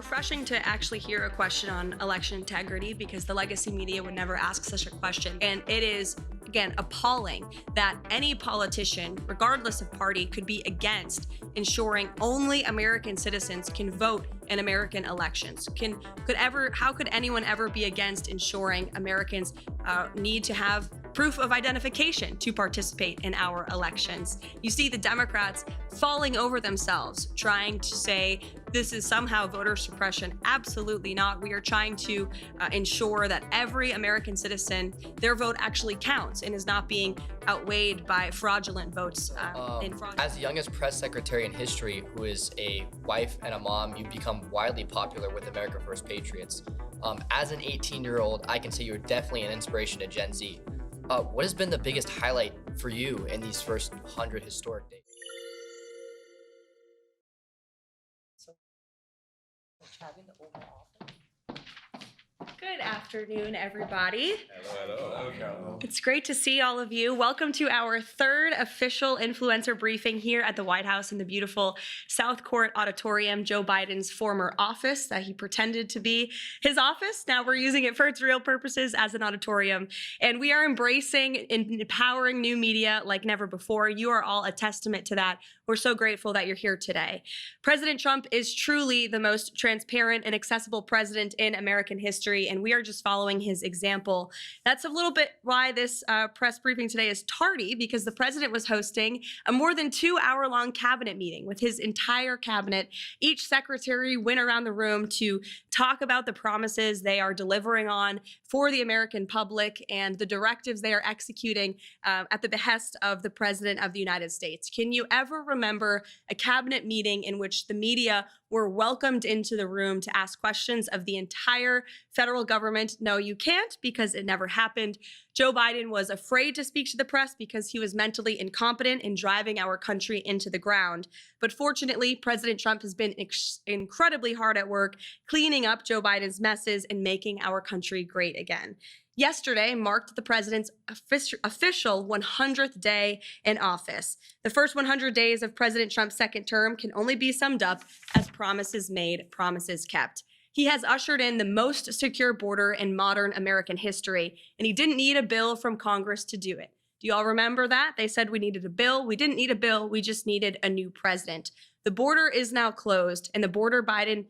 refreshing to actually hear a question on election integrity because the legacy media would never ask such a question. And it is, again, appalling that any politician, regardless of party, could be against ensuring only American citizens can vote in American elections. How could anyone ever be against ensuring Americans need to have proof of identification to participate in our elections? You see the Democrats falling over themselves, trying to say this is somehow voter suppression. Absolutely not. We are trying to ensure that every American citizen, their vote actually counts and is not being outweighed by fraudulent votes. As the youngest press secretary in history, who is a wife and a mom, you become widely popular with America First Patriots. As an 18-year-old, I can say you're definitely an inspiration to Gen Z. What has been the biggest highlight for you in these first 100 historic days? Good afternoon, everybody. Hello. It's great to see all of you. Welcome to our third official influencer briefing here at the White House in the beautiful South Court Auditorium, Joe Biden's former office that he pretended to be his office. Now we're using it for its real purposes as an auditorium. And we are embracing and empowering new media like never before. You are all a testament to that. We're so grateful that you're here today. President Trump is truly the most transparent and accessible president in American history, and we are just following his example. That's a little bit why this press briefing today is tardy, because the president was hosting a more than 2-hour-long cabinet meeting with his entire cabinet. Each secretary went around the room to talk about the promises they are delivering on for the American public and the directives they are executing at the behest of the President of the United States. Can you ever remember a cabinet meeting in which the media were welcomed into the room to ask questions of the entire federal government? No, you can't, because it never happened. Joe Biden was afraid to speak to the press because he was mentally incompetent in driving our country into the ground. But fortunately, President Trump has been incredibly hard at work cleaning up Joe Biden's messes and making our country great again. Yesterday marked the president's official 100th day in office. The first 100 days of President Trump's second term can only be summed up as promises made, promises kept. He has ushered in the most secure border in modern American history, and he didn't need a bill from Congress to do it. Do you all remember that? They said we needed a bill. We didn't need a bill. We just needed a new president. The border is now closed, and the Biden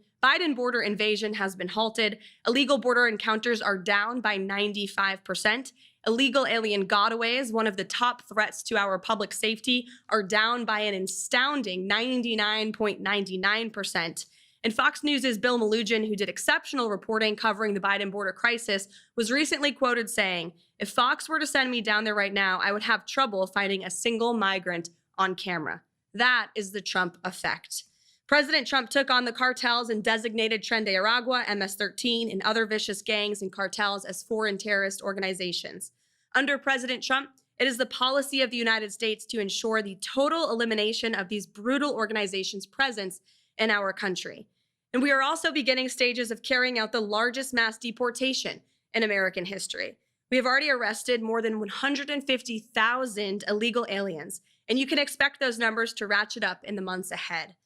border invasion has been halted. Illegal border encounters are down by 95%. Illegal alien gotaways, one of the top threats to our public safety, are down by an astounding 99.99%. And Fox News' Bill Melugin, who did exceptional reporting covering the Biden border crisis, was recently quoted saying, "If Fox were to send me down there right now, I would have trouble finding a single migrant on camera." That is the Trump effect. President Trump took on the cartels and designated Tren de Aragua, MS-13, and other vicious gangs and cartels as foreign terrorist organizations. Under President Trump, it is the policy of the United States to ensure the total elimination of these brutal organizations' presence in our country. And we are also beginning stages of carrying out the largest mass deportation in American history. We have already arrested more than 150,000 illegal aliens, and you can expect those numbers to ratchet up in the months ahead.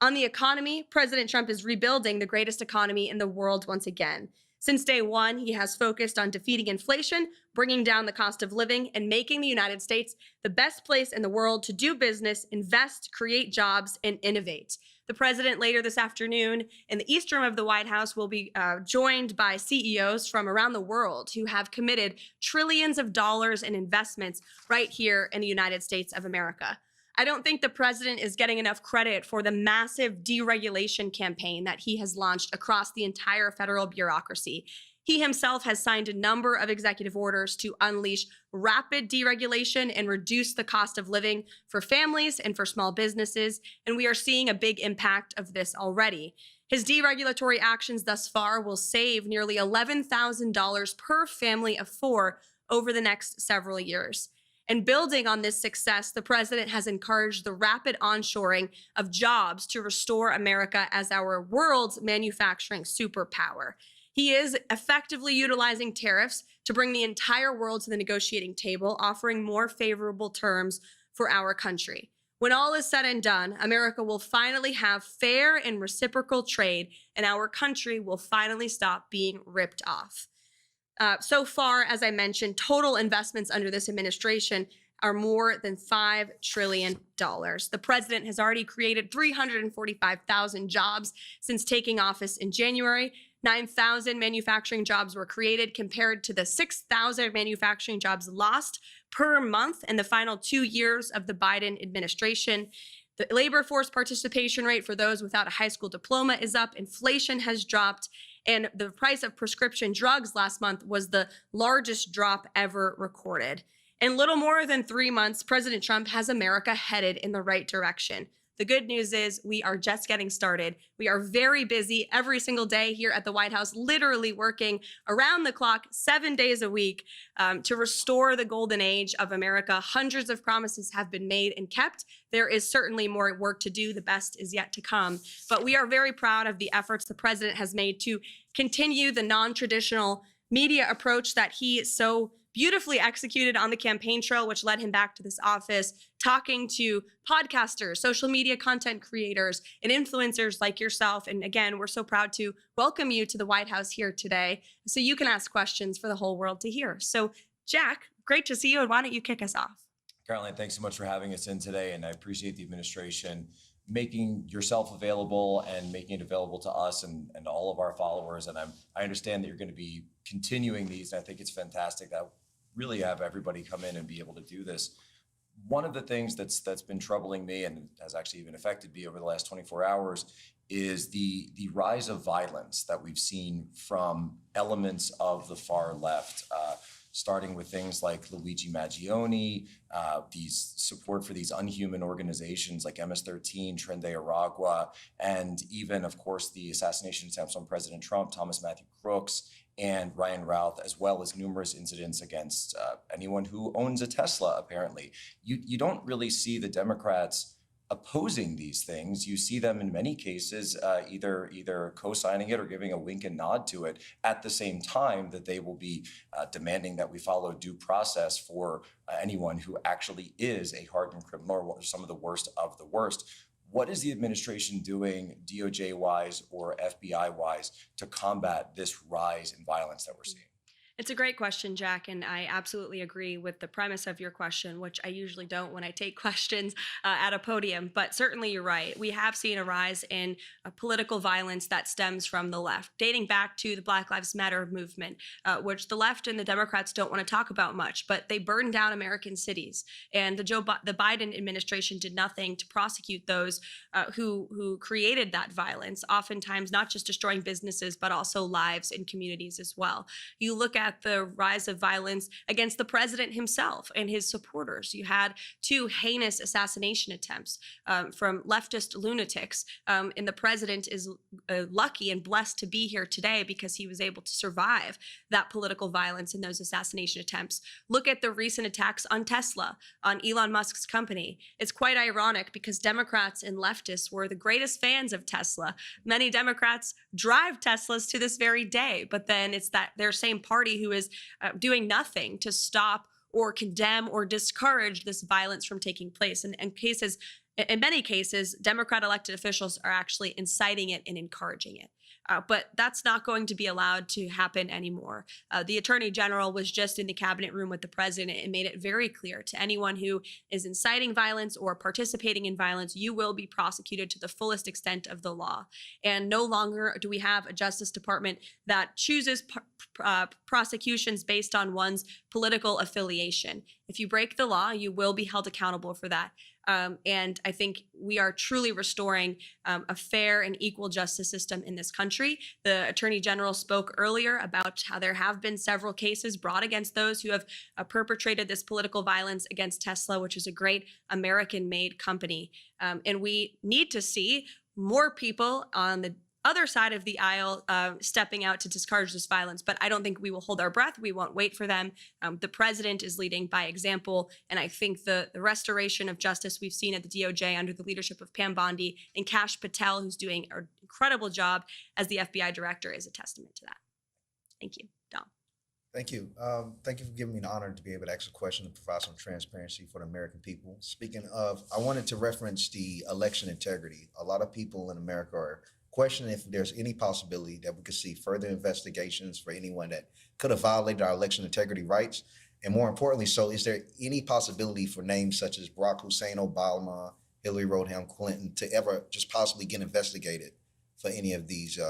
On the economy, President Trump is rebuilding the greatest economy in the world once again. Since day one, he has focused on defeating inflation, bringing down the cost of living, and making the United States the best place in the world to do business, invest, create jobs, and innovate. The president later this afternoon in the East Room of the White House will be joined by CEOs from around the world who have committed trillions of dollars in investments right here in the United States of America. I don't think the president is getting enough credit for the massive deregulation campaign that he has launched across the entire federal bureaucracy. He himself has signed a number of executive orders to unleash rapid deregulation and reduce the cost of living for families and for small businesses, and we are seeing a big impact of this already. His deregulatory actions thus far will save nearly $11,000 per family of 4 over the next several years. And building on this success, the president has encouraged the rapid onshoring of jobs to restore America as our world's manufacturing superpower. He is effectively utilizing tariffs to bring the entire world to the negotiating table, offering more favorable terms for our country. When all is said and done, America will finally have fair and reciprocal trade, and our country will finally stop being ripped off. So far, as I mentioned, total investments under this administration are more than $5 trillion. The president has already created 345,000 jobs since taking office in January. 9,000 manufacturing jobs were created compared to the 6,000 manufacturing jobs lost per month in the final 2 years of the Biden administration. The labor force participation rate for those without a high school diploma is up. Inflation has dropped. And the price of prescription drugs last month was the largest drop ever recorded. In little more than 3 months, President Trump has America headed in the right direction. The good news is we are just getting started. We are very busy every single day here at the White House, literally working around the clock, 7 days a week, to restore the golden age of America. Hundreds of promises have been made and kept. There is certainly more work to do. The best is yet to come. But we are very proud of the efforts the president has made to continue the non-traditional media approach that he so beautifully executed on the campaign trail, which led him back to this office, talking to podcasters, social media content creators, and influencers like yourself. And again, we're so proud to welcome you to the White House here today so you can ask questions for the whole world to hear. So, Jack, great to see you. And why don't you kick us off? Caroline, thanks so much for having us in today. And I appreciate the administration making yourself available and making it available to us and all of our followers. And I understand that you're going to be continuing these. And I think it's fantastic that really have everybody come in and be able to do this. One of the things that's been troubling me and has actually even affected me over the last 24 hours is the rise of violence that we've seen from elements of the far left, starting with things like Luigi Maggioni, these support for these unhuman organizations like MS-13, Tren de Aragua, and even, of course, the assassination attempts on President Trump, Thomas Matthew Crooks, and Ryan Routh, as well as numerous incidents against anyone who owns a Tesla, apparently. You don't really see the Democrats opposing these things. You see them in many cases either co-signing it or giving a wink and nod to it at the same time that they will be demanding that we follow due process for anyone who actually is a hardened criminal or some of the worst of the worst. What is the administration doing, DOJ-wise or FBI-wise, to combat this rise in violence that we're seeing? It's a great question, Jack, and I absolutely agree with the premise of your question, which I usually don't when I take questions at a podium. But certainly you're right. We have seen a rise in political violence that stems from the left, dating back to the Black Lives Matter movement, which the left and the Democrats don't want to talk about much, but they burned down American cities. And the Biden administration did nothing to prosecute those who created that violence, oftentimes not just destroying businesses, but also lives and communities as well. You look at the rise of violence against the president himself and his supporters. You had 2 heinous assassination attempts from leftist lunatics. And the president is lucky and blessed to be here today because he was able to survive that political violence in those assassination attempts. Look at the recent attacks on Tesla, on Elon Musk's company. It's quite ironic because Democrats and leftists were the greatest fans of Tesla. Many Democrats drive Teslas to this very day, but then it's that their same party who is doing nothing to stop or condemn or discourage this violence from taking place. And in many cases, Democrat elected officials are actually inciting it and encouraging it. But that's not going to be allowed to happen anymore. The Attorney General was just in the cabinet room with the president and made it very clear to anyone who is inciting violence or participating in violence, you will be prosecuted to the fullest extent of the law. And no longer do we have a Justice Department that chooses prosecutions based on one's political affiliation. If you break the law, you will be held accountable for that. And I think we are truly restoring a fair and equal justice system in this country. The Attorney General spoke earlier about how there have been several cases brought against those who have perpetrated this political violence against Tesla, which is a great American-made company. And we need to see more people on the other side of the aisle stepping out to discourage this violence. But I don't think we will hold our breath. We won't wait for them. The president is leading by example. And I think the restoration of justice we've seen at the DOJ under the leadership of Pam Bondi and Kash Patel, who's doing an incredible job as the FBI director, is a testament to that. Thank you, Dom. Thank you. Thank you for giving me the honor to be able to ask a question and provide some transparency for the American people. Speaking of, I wanted to reference the election integrity. A lot of people in America are questioning if there's any possibility that we could see further investigations for anyone that could have violated our election integrity rights. And more importantly, so is there any possibility for names such as Barack Hussein Obama, Hillary Rodham Clinton to ever just possibly get investigated for any of these,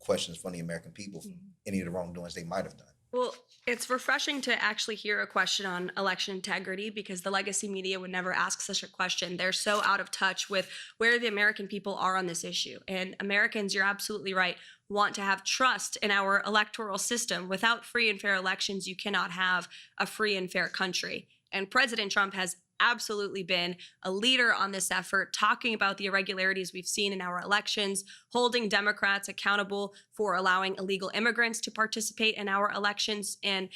questions from the American people, for any of the wrongdoings they might have done? Well, it's refreshing to actually hear a question on election integrity because the legacy media would never ask such a question. They're so out of touch with where the American people are on this issue. And Americans, you're absolutely right, want to have trust in our electoral system. Without free and fair elections, you cannot have a free and fair country. And President Trump has absolutely been a leader on this effort, talking about the irregularities we've seen in our elections, holding Democrats accountable for allowing illegal immigrants to participate in our elections. And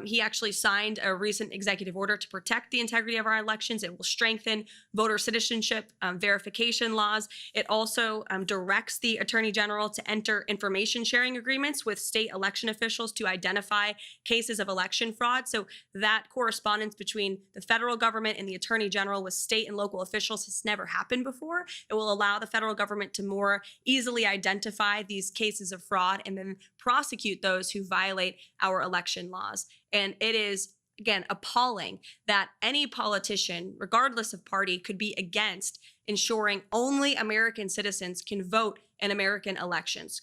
he actually signed a recent executive order to protect the integrity of our elections. It will strengthen voter citizenship verification laws. It also directs the Attorney General to enter information sharing agreements with state election officials to identify cases of election fraud. So that correspondence between the federal government and the Attorney General with state and local officials has never happened before. It will allow the federal government to more easily identify these cases of fraud and then prosecute those who violate our election laws. And it is, again, appalling that any politician, regardless of party, could be against ensuring only American citizens can vote in American elections.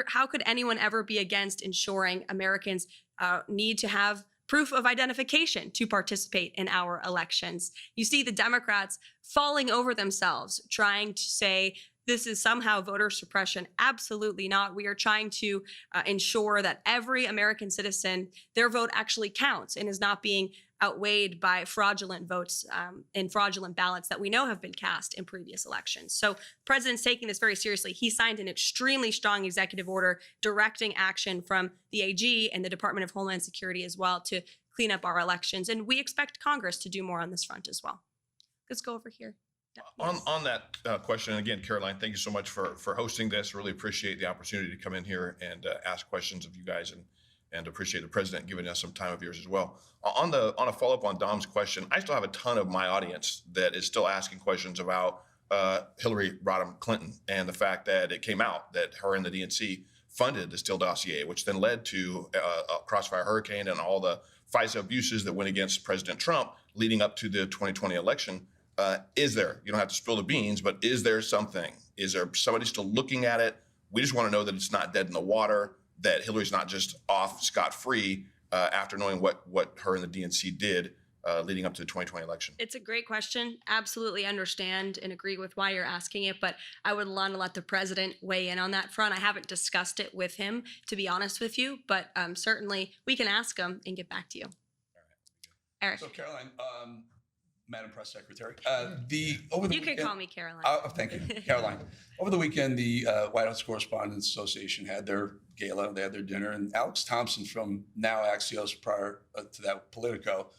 How could anyone ever be against ensuring Americans need to have proof of identification to participate in our elections? You see the Democrats falling over themselves, trying to say this is somehow voter suppression. Absolutely not. We are trying to ensure that every American citizen, their vote actually counts and is not being outweighed by fraudulent votes and fraudulent ballots that we know have been cast in previous elections. So the president's taking this very seriously. He signed an extremely strong executive order directing action from the AG and the Department of Homeland Security as well to clean up our elections. And we expect Congress to do more on this front as well. Let's go over here. On that question, and again, Caroline, thank you so much for hosting this. Really appreciate the opportunity to come in here and ask questions of you guys, and appreciate the president giving us some time of yours as well. On a follow-up on Dom's question, I still have a ton of my audience that is still asking questions about Hillary Rodham Clinton and the fact that it came out that her and the DNC funded the Steele dossier, which then led to a Crossfire Hurricane and all the FISA abuses that went against President Trump leading up to the 2020 election. Is there, you don't have to spill the beans, but is there something? Is there somebody still looking at it? We just want to know that it's not dead in the water, that Hillary's not just off scot-free after knowing what her and the DNC did leading up to the 2020 election. It's a great question. Absolutely understand and agree with why you're asking it, but I would want to let the president weigh in on that front. I haven't discussed it with him, to be honest with you, but certainly we can ask him and get back to you. Eric. So Caroline, Madam Press Secretary, You can call me Caroline. Thank you, Caroline. Over the weekend, the White House Correspondents Association had their gala, they had their dinner, and Alex Thompson from now Axios, prior to that Politico,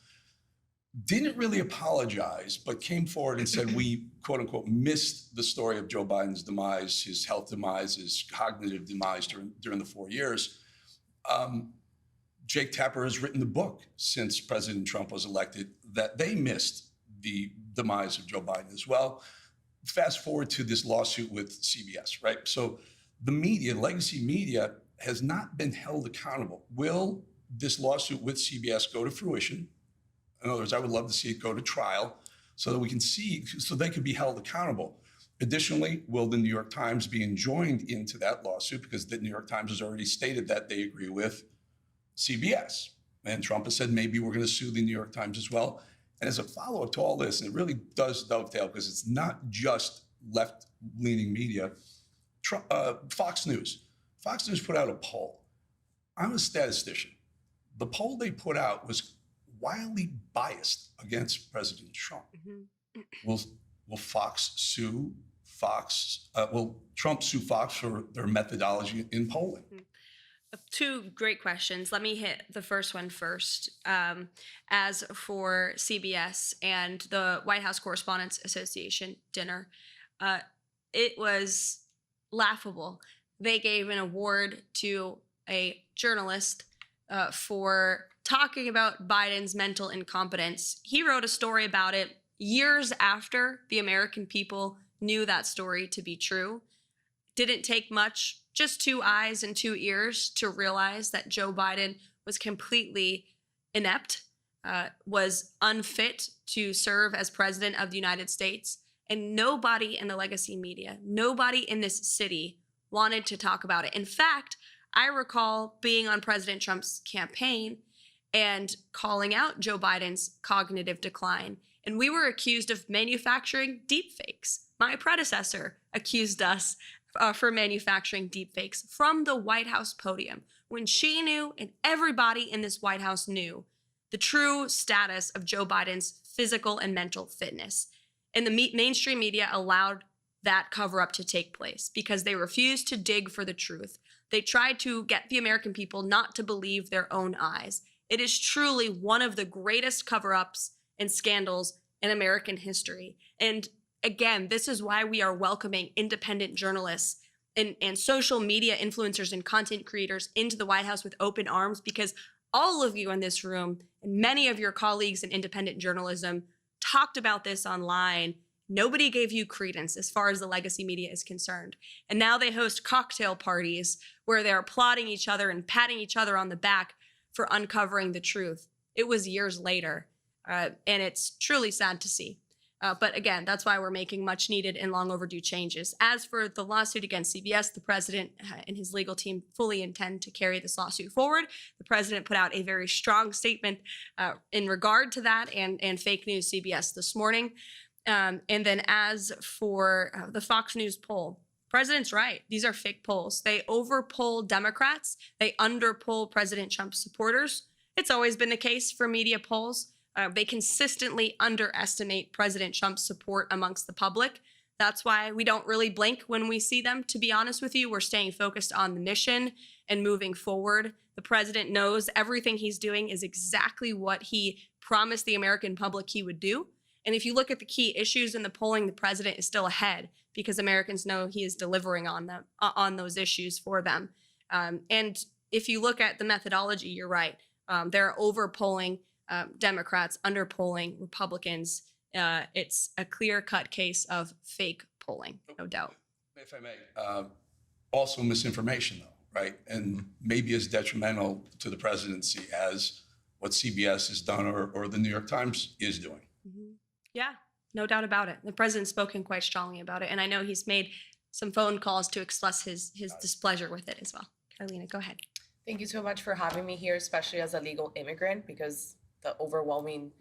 didn't really apologize, but came forward and said we, quote unquote, missed the story of Joe Biden's demise, his health demise, his cognitive demise during the 4 years. Jake Tapper has written the book since President Trump was elected that they missed the demise of Joe Biden as well. Fast forward to this lawsuit with CBS, right? So the media, legacy media, has not been held accountable. Will this lawsuit with CBS go to fruition? In other words, I would love to see it go to trial so that we can see, so they can be held accountable. Additionally, will the New York Times be enjoined into that lawsuit? Because the New York Times has already stated that they agree with CBS. And Trump has said maybe we're going to sue the New York Times as well. And as a follow-up to all this, and it really does dovetail because it's not just left-leaning media, Fox News. Fox News put out a poll. I'm a statistician. The poll they put out was wildly biased against President Trump. Mm-hmm. Will Fox sue Fox? Will Trump sue Fox for their methodology in polling? Mm-hmm. Two great questions. Let me hit the first one first. As for CBS and the White House Correspondents Association dinner, it was laughable. They gave an award to a journalist for talking about Biden's mental incompetence. He wrote a story about it years after the American people knew that story to be true. Didn't take much, just 2 eyes and 2 ears to realize that Joe Biden was completely inept, was unfit to serve as president of the United States. And nobody in the legacy media, nobody in this city wanted to talk about it. In fact, I recall being on President Trump's campaign and calling out Joe Biden's cognitive decline. And we were accused of manufacturing deepfakes. My predecessor accused us for manufacturing deepfakes from the White House podium when she knew and everybody in this White House knew the true status of Joe Biden's physical and mental fitness. And the mainstream media allowed that cover up to take place because they refused to dig for the truth. They tried to get the American people not to believe their own eyes. It is truly one of the greatest cover-ups and scandals in American history. And again, this is why we are welcoming independent journalists and social media influencers and content creators into the White House with open arms, because all of you in this room and many of your colleagues in independent journalism talked about this online. Nobody gave you credence as far as the legacy media is concerned. And now they host cocktail parties where they're applauding each other and patting each other on the back for uncovering the truth. It was years later, and it's truly sad to see. But again, that's why we're making much needed and long overdue changes. As for the lawsuit against CBS, the president and his legal team fully intend to carry this lawsuit forward. The president put out a very strong statement in regard to that and fake news CBS this morning. And then as for the Fox News poll, president's right. These are fake polls. They overpoll Democrats. They underpoll President Trump's supporters. It's always been the case for media polls. They consistently underestimate President Trump's support amongst the public. That's why we don't really blink when we see them, to be honest with you. We're staying focused on the mission and moving forward. The president knows everything he's doing is exactly what he promised the American public he would do. And if you look at the key issues in the polling, the president is still ahead because Americans know he is delivering on them, on those issues for them. And if you look at the methodology, you're right. They're overpolling Democrats, underpolling Republicans. It's a clear-cut case of fake polling, no doubt. If I may, also misinformation, though, right? And maybe as detrimental to the presidency as what CBS has done or the New York Times is doing. Mm-hmm. Yeah, no doubt about it. The president's spoken quite strongly about it, and I know he's made some phone calls to express his displeasure with it as well. Carolina, go ahead. Thank you so much for having me here, especially as a legal immigrant, because the overwhelming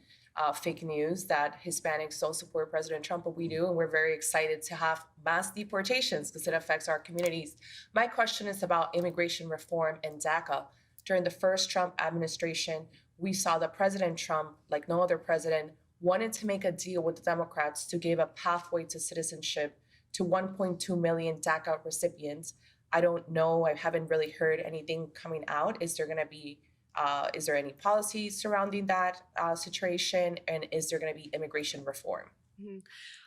fake news that Hispanics don't support President Trump, but we do, and we're very excited to have mass deportations because it affects our communities. My question is about immigration reform and DACA. During the first Trump administration, we saw that President Trump, like no other president, wanted to make a deal with the Democrats to give a pathway to citizenship to 1.2 million DACA recipients. I don't know, I haven't really heard anything coming out. Is there any policies surrounding that situation? And is there gonna be immigration reform? Mm-hmm.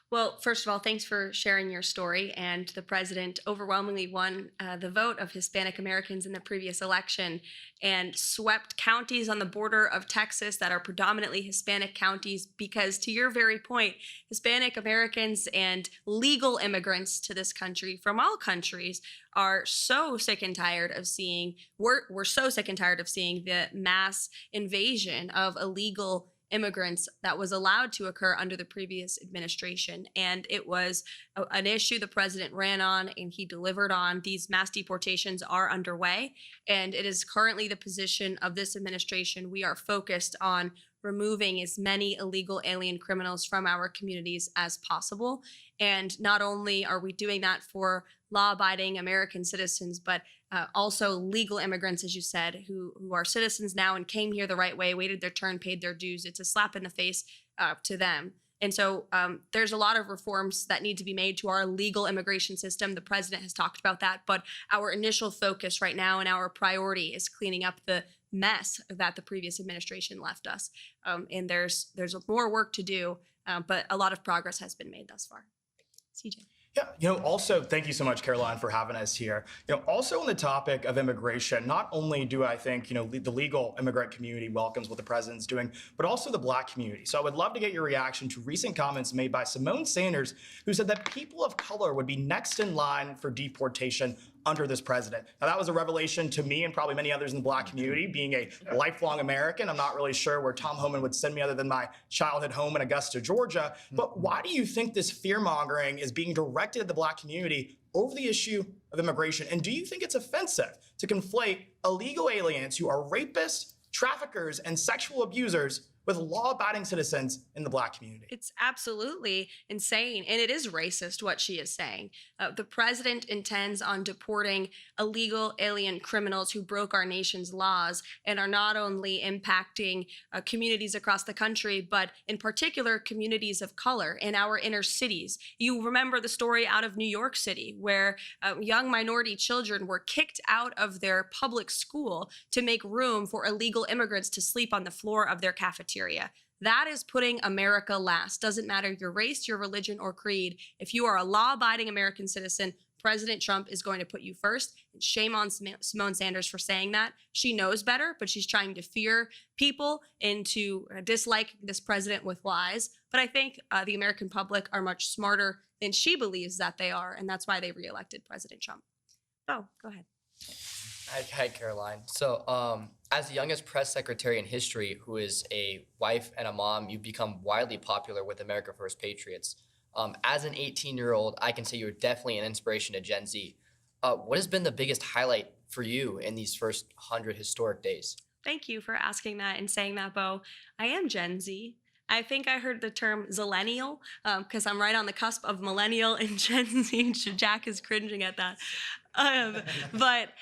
Well, first of all, thanks for sharing your story. And the president overwhelmingly won the vote of Hispanic Americans in the previous election and swept counties on the border of Texas that are predominantly Hispanic counties because, to your very point, Hispanic Americans and legal immigrants to this country from all countries are so sick and tired of seeing, we're so sick and tired of seeing the mass invasion of illegal immigrants that was allowed to occur under the previous administration. And it was an issue the president ran on and he delivered on. These mass deportations are underway, and it is currently the position of this administration. We are focused on removing as many illegal alien criminals from our communities as possible. And not only are we doing that for law-abiding American citizens, but also legal immigrants, as you said, who are citizens now and came here the right way, waited their turn, paid their dues. It's a slap in the face to them. And so there's a lot of reforms that need to be made to our legal immigration system. The president has talked about that, but our initial focus right now and our priority is cleaning up the mess that the previous administration left us. And there's more work to do, but a lot of progress has been made thus far. CJ. Yeah, also, thank you so much, Caroline, for having us here. Also on the topic of immigration, not only do I think, the legal immigrant community welcomes what the president's doing, but also the Black community. So I would love to get your reaction to recent comments made by Simone Sanders, who said that people of color would be next in line for deportation under this president. Now, that was a revelation to me and probably many others in the Black community. Being a lifelong American, I'm not really sure where Tom Homan would send me other than my childhood home in Augusta, Georgia. But why do you think this fear-mongering is being directed at the Black community over the issue of immigration? And do you think it's offensive to conflate illegal aliens who are rapists, traffickers, and sexual abusers with law-abiding citizens in the Black community? It's absolutely insane, and it is racist what she is saying. The president intends on deporting illegal alien criminals who broke our nation's laws and are not only impacting communities across the country, but in particular communities of color in our inner cities. You remember the story out of New York City where young minority children were kicked out of their public school to make room for illegal immigrants to sleep on the floor of their cafeteria. That is putting America last. Doesn't matter your race, your religion, or creed. If you are a law-abiding American citizen, President Trump is going to put you first. And shame on Simone Sanders for saying that. She knows better, but she's trying to fear people into disliking this president with lies. But I think the American public are much smarter than she believes that they are, and that's why they reelected President Trump. Oh, go ahead. Hi, Caroline. So, as the youngest press secretary in history who is a wife and a mom, you've become widely popular with America First patriots. As an 18-year-old, I can say you're definitely an inspiration to Gen Z. What has been the biggest highlight for you in these first 100 historic days? Thank you for asking that and saying that, Bo. I am Gen Z. I think I heard the term zillennial because I'm right on the cusp of millennial and Gen Z. Jack is cringing at that. But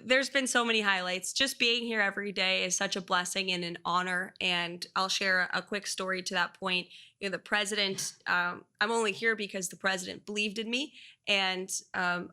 there's been so many highlights. Just being here every day is such a blessing and an honor. And I'll share a quick story to that point. The president, I'm only here because the president believed in me and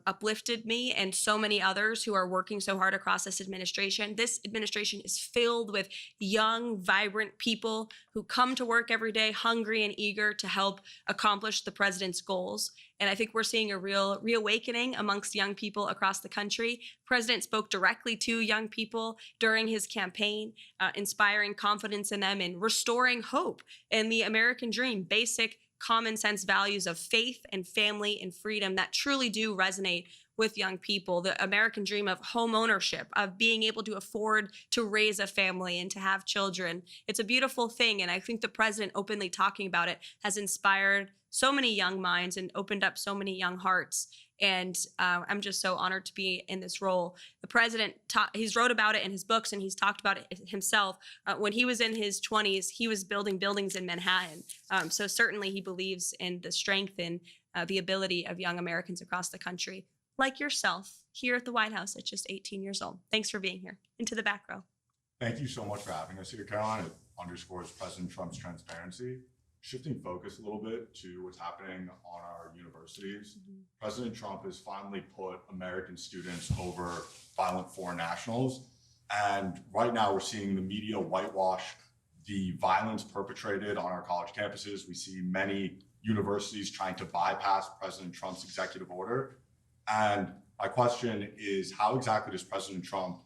uplifted me and so many others who are working so hard across this administration. This administration is filled with young, vibrant people who come to work every day hungry and eager to help accomplish the president's goals. And I think we're seeing a real reawakening amongst young people across the country. The president spoke directly to young people during his campaign, inspiring confidence in them and restoring hope in the American dream, basic common sense values of faith and family and freedom that truly do resonate with young people. The American dream of home ownership, of being able to afford to raise a family and to have children. It's a beautiful thing. And I think the president openly talking about it has inspired so many young minds and opened up so many young hearts. And I'm just so honored to be in this role. The president, he's wrote about it in his books and he's talked about it himself. When he was in his 20s, he was building buildings in Manhattan. So certainly he believes in the strength and the ability of young Americans across the country, like yourself here at the White House at just 18 years old. Thanks for being here. Into the back row. Thank you so much for having us here, Caroline. It underscores President Trump's transparency. Shifting focus a little bit to what's happening on our universities, President Trump has finally put American students over violent foreign nationals. And right now we're seeing the media whitewash the violence perpetrated on our college campuses. We see many universities trying to bypass President Trump's executive order. And my question is, how exactly does President Trump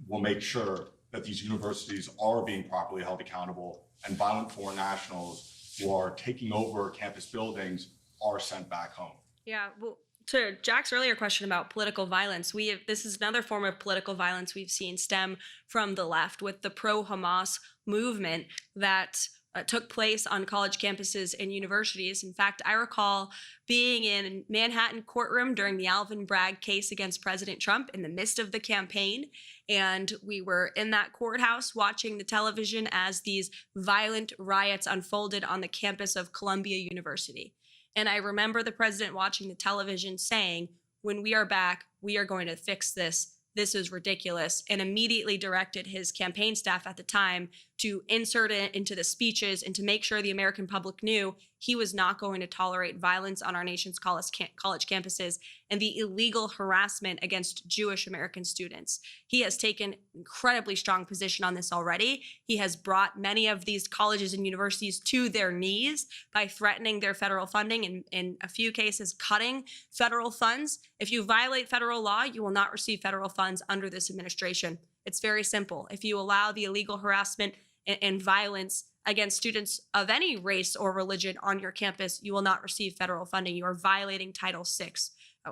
will make sure that these universities are being properly held accountable and violent foreign nationals who are taking over campus buildings are sent back home? Yeah, well, to Jack's earlier question about political violence, this is another form of political violence we've seen stem from the left with the pro-Hamas movement that took place on college campuses and universities. In fact, I recall being in Manhattan courtroom during the Alvin Bragg case against President Trump in the midst of the campaign. And we were in that courthouse watching the television as these violent riots unfolded on the campus of Columbia University. And I remember the president watching the television saying, when we are back, we are going to fix this. This is ridiculous, and immediately directed his campaign staff at the time to insert it into the speeches and to make sure the American public knew he was not going to tolerate violence on our nation's college campuses and the illegal harassment against Jewish American students. He has taken incredibly strong position on this already. He has brought many of these colleges and universities to their knees by threatening their federal funding and in a few cases cutting federal funds. If you violate federal law, you will not receive federal funds under this administration. It's very simple. If you allow the illegal harassment and violence against students of any race or religion on your campus, you will not receive federal funding. You are violating Title VI,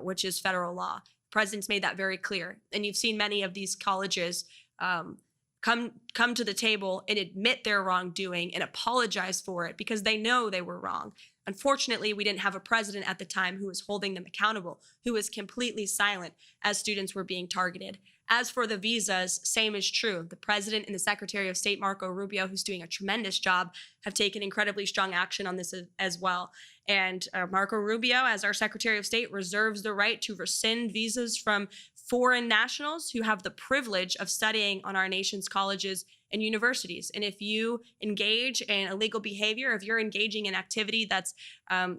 which is federal law. The president's made that very clear. And you've seen many of these colleges come to the table and admit their wrongdoing and apologize for it because they know they were wrong. Unfortunately, we didn't have a president at the time who was holding them accountable, who was completely silent as students were being targeted. As for the visas, same is true. The president and the Secretary of State, Marco Rubio, who's doing a tremendous job, have taken incredibly strong action on this as well. And Marco Rubio, as our Secretary of State, reserves the right to rescind visas from foreign nationals who have the privilege of studying on our nation's colleges and universities. And if you engage in illegal behavior, if you're engaging in activity that's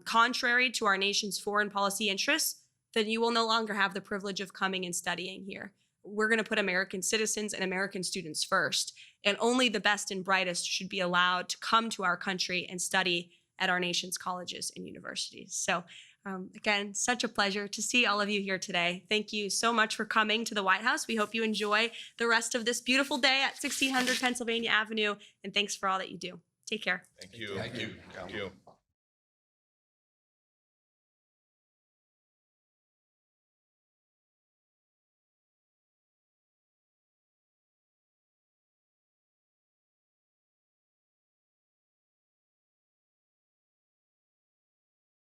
contrary to our nation's foreign policy interests, then you will no longer have the privilege of coming and studying here. We're going to put American citizens and American students first, and only the best and brightest should be allowed to come to our country and study at our nation's colleges and universities. So again, such a pleasure to see all of you here today. Thank you so much for coming to the White House. We hope you enjoy the rest of this beautiful day at 1600 Pennsylvania Avenue, and thanks for all that you do. Take care. Thank you. Thank you. Thank you.